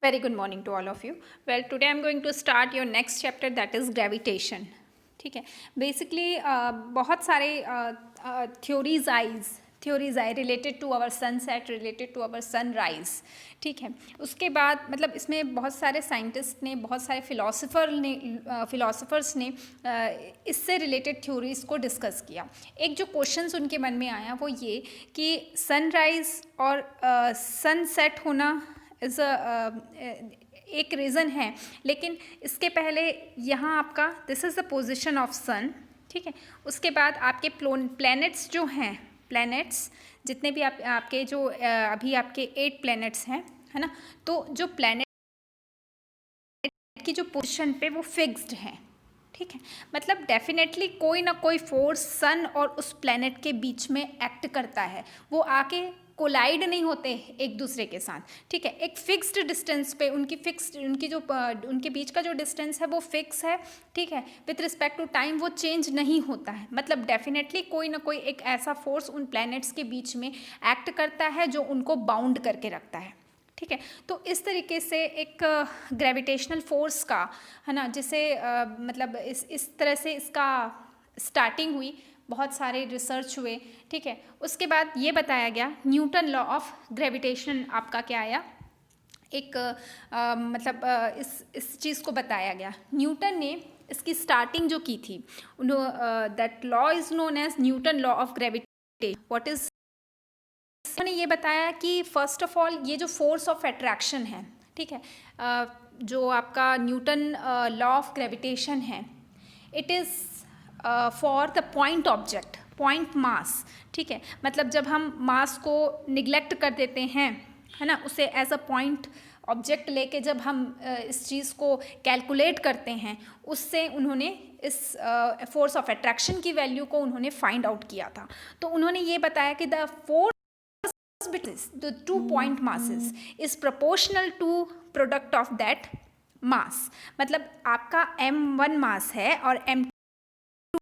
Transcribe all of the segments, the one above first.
Very good morning to all of you. Well, today I'm going to start your next chapter, that is gravitation. ठीक है, basically बहुत सारे theories आए related to our sunset, related to our sunrise. ठीक है, उसके बाद मतलब इसमें बहुत सारे साइंटिस्ट ने, बहुत सारे फिलोसफर्स ने इससे रिलेटेड थ्योरीज को डिस्कस किया. एक जो क्वेश्चंस उनके मन में आया वो ये कि सनराइज और सनसेट होना इज़ एक रीज़न है, लेकिन इसके पहले यहाँ आपका this is the position of sun. ठीक है, उसके बाद आपके प्लैनेट्स जो हैं, प्लैनेट्स जितने भी आपके जो अभी आपके 8 प्लैनेट्स हैं, है ना, तो जो प्लैनेट की जो पोजीशन पे वो फिक्स्ड हैं. ठीक है, मतलब डेफिनेटली कोई ना कोई फोर्स सन और उस प्लैनेट के बीच में एक्ट करता है. वो आके कोलाइड नहीं होते एक दूसरे के साथ. ठीक है, एक फिक्स्ड डिस्टेंस पे उनके बीच का जो डिस्टेंस है वो फिक्स है. ठीक है, विथ रिस्पेक्ट टू टाइम वो चेंज नहीं होता है. मतलब डेफिनेटली कोई ना कोई एक ऐसा फोर्स उन प्लैनेट्स के बीच में एक्ट करता है जो उनको बाउंड करके रखता है. ठीक है, तो इस तरीके से एक ग्रेविटेशनल फोर्स का, है ना, जिसे मतलब इस तरह से इसका स्टार्टिंग हुई, बहुत सारे रिसर्च हुए. ठीक है, उसके बाद ये बताया गया न्यूटन लॉ ऑफ ग्रेविटेशन आपका क्या आया, एक मतलब इस चीज़ को बताया गया. न्यूटन ने इसकी स्टार्टिंग जो की थी, that law is known as Newton law of gravitation. What is, उन्होंने ये बताया कि फर्स्ट ऑफ ऑल ये जो फोर्स ऑफ अट्रैक्शन है, ठीक है, जो आपका न्यूटन लॉ ऑफ ग्रेविटेशन है, it is for the point object, point mass. ठीक है, मतलब जब हम मास को निगलेक्ट कर देते हैं, है ना, उसे एज अ पॉइंट ऑब्जेक्ट लेके जब हम इस चीज़ को कैलकुलेट करते हैं, उससे उन्होंने इस फोर्स ऑफ अट्रैक्शन की वैल्यू को उन्होंने फाइंड आउट किया था. तो उन्होंने ये बताया कि the force between the 2 point masses is proportional to product of that mass. मतलब आपका m1 मास है और m2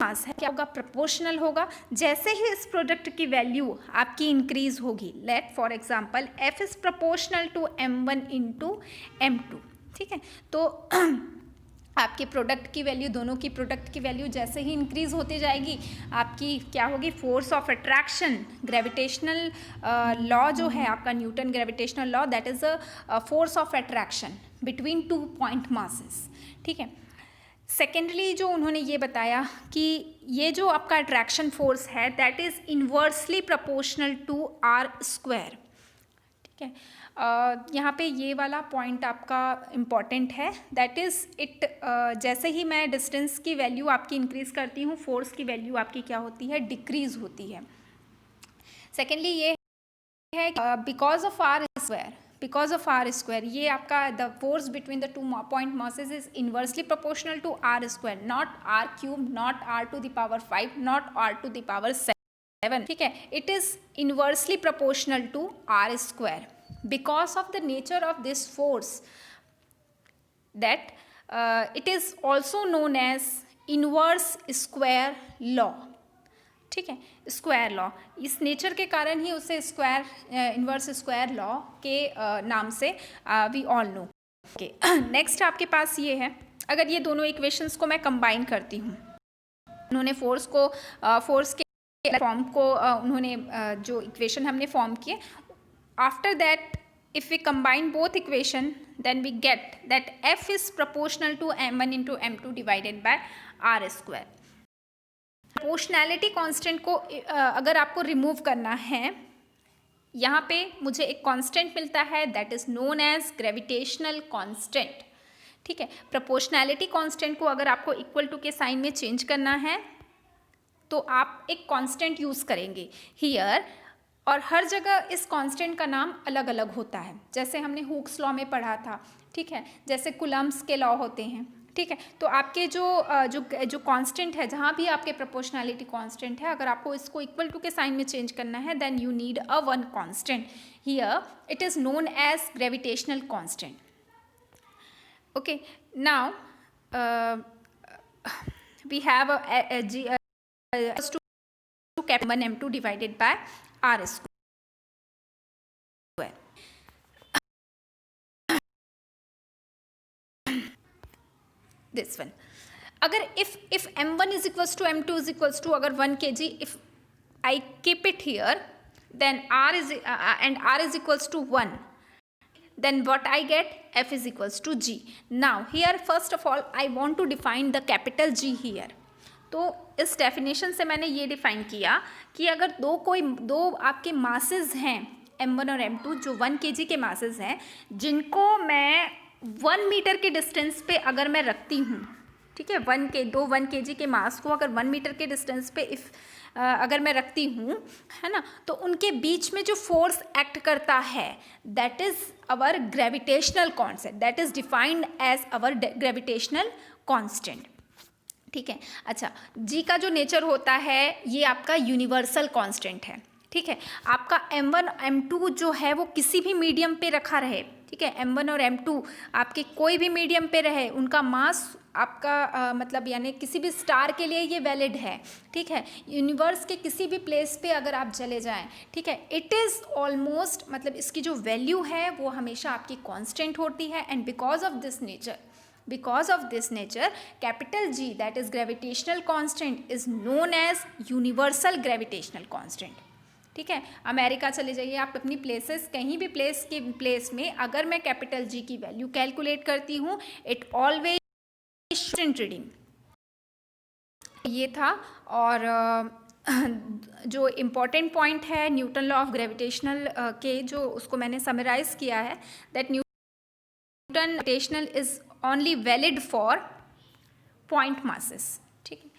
मास है, क्या होगा, प्रोपोर्शनल होगा. जैसे ही इस प्रोडक्ट की वैल्यू आपकी इंक्रीज होगी, let for example f is proportional to m1 into m2. ठीक है, तो आपके प्रोडक्ट की वैल्यू, दोनों की प्रोडक्ट की वैल्यू जैसे ही इंक्रीज होती जाएगी, आपकी क्या होगी, force of attraction, gravitational law जो है आपका Newton gravitational law, that is a force of attraction between 2 point masses. ठीक है, सेकेंडली जो उन्होंने ये बताया कि ये जो आपका अट्रैक्शन फोर्स है that is inversely proportional to r square. ठीक है, यहाँ पे ये वाला पॉइंट आपका इम्पॉर्टेंट है, दैट इज़ इट, जैसे ही मैं डिस्टेंस की वैल्यू आपकी इंक्रीज़ करती हूँ, फोर्स की वैल्यू आपकी क्या होती है, डिक्रीज होती है. सेकेंडली ये है बिकॉज ऑफ आर स्क्वायर, ये आपका the force between the 2 point masses is inversely proportional to r square, not r cube, not r to the power 5, not r to the power 7. ठीक है, it is inversely proportional to r square because of the nature of this force, that it is also known as inverse square law. ठीक है, square law, इस nature के कारण ही उसे inverse square law के नाम से we all know. Okay, next आपके पास ये है, अगर ये दोनों इक्वेशंस को मैं कंबाइन करती हूँ, उन्होंने फोर्स के फॉर्म को उन्होंने जो इक्वेशन हमने फॉर्म किए, after that if we combine both equation then we get that f is proportional to m1 into m2 divided by r square. Proportionality constant को अगर आपको रिमूव करना है, यहाँ पे मुझे एक कांस्टेंट मिलता है that is known as gravitational constant. ठीक है, प्रोपोर्शनैलिटी कांस्टेंट को अगर आपको इक्वल टू के साइन में चेंज करना है तो आप एक कांस्टेंट यूज़ करेंगे हियर, और हर जगह इस कांस्टेंट का नाम अलग अलग होता है. जैसे हमने हुक्स लॉ में पढ़ा था, ठीक है, जैसे कुलम्ब्स के लॉ होते हैं. ठीक है, तो आपके जो कांस्टेंट है, जहाँ भी आपके प्रोपोर्शनैलिटी कांस्टेंट है, अगर आपको इसको इक्वल टू के साइन में चेंज करना है then you need a one constant. Here it is known as gravitational constant. Okay, now we have m1 m2 divided by r square. This one. अगर if m1 is equals to m2 is equals to अगर 1 kg, if I keep it here, then r is and r is equals to 1, then what I get, f is equals to g. Now here first of all I want to define the capital G here. तो इस definition से मैंने ये define किया कि अगर दो आपके मासेस हैं m1 और m2 जो 1 kg के मासेस हैं, जिनको मैं 1 मीटर के डिस्टेंस पे अगर मैं रखती हूँ, ठीक है, 1 kg के मास को अगर 1 मीटर के डिस्टेंस पे अगर मैं रखती हूँ, है ना, तो उनके बीच में जो फोर्स एक्ट करता है that is our gravitational constant, that is defined as our gravitational constant. ठीक है. अच्छा, जी का जो नेचर होता है ये आपका यूनिवर्सल कांस्टेंट है. ठीक है. आपका m1 m2 जो है वो किसी भी मीडियम पे रखा रहे, ठीक है, m1 और m2 आपके कोई भी मीडियम पे रहे, उनका मास आपका मतलब यानी किसी भी स्टार के लिए ये वैलिड है. ठीक है. यूनिवर्स के किसी भी प्लेस पे अगर आप चले जाएं, ठीक है, इट इज़ ऑलमोस्ट मतलब इसकी जो वैल्यू है वो हमेशा आपकी कांस्टेंट होती है. And because of this nature capital G, that is gravitational constant, is known as universal gravitational constant. ठीक है. अमेरिका चले जाइए आप, अपनी प्लेसेस कहीं भी प्लेस में अगर मैं कैपिटल G की वैल्यू कैलकुलेट करती हूँ, इट ऑलवेज रीडिंग. ये था. और जो इम्पॉर्टेंट पॉइंट है न्यूटन लॉ ऑफ ग्रेविटेशनल के, जो उसको मैंने समराइज किया है, that Newton gravitational is only valid for point masses. ठीक है.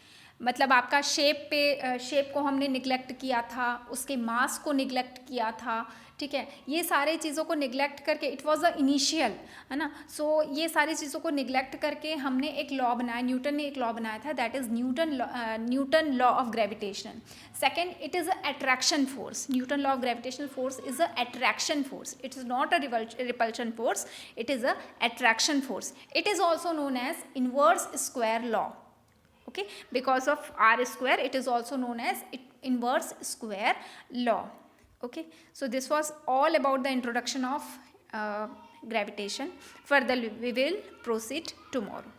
मतलब आपका शेप को हमने निगलेक्ट किया था, उसके मास को निगलेक्ट किया था. ठीक है. ये सारे चीज़ों को निगलेक्ट करके, इट वाज अ इनिशियल, है ना. सो ये सारी चीज़ों को निगलेक्ट करके हमने एक लॉ बनाया, न्यूटन ने एक लॉ बनाया था, that is Newton law of gravitation. Second, it is a attraction force. Newton law of gravitational force is a attraction force. It is not a repulsion force, it is a attraction force. It is also known as inverse square law. Okay, because of r square it is also known as inverse square law. Okay, so this was all about the introduction of gravitation. Further we will proceed tomorrow.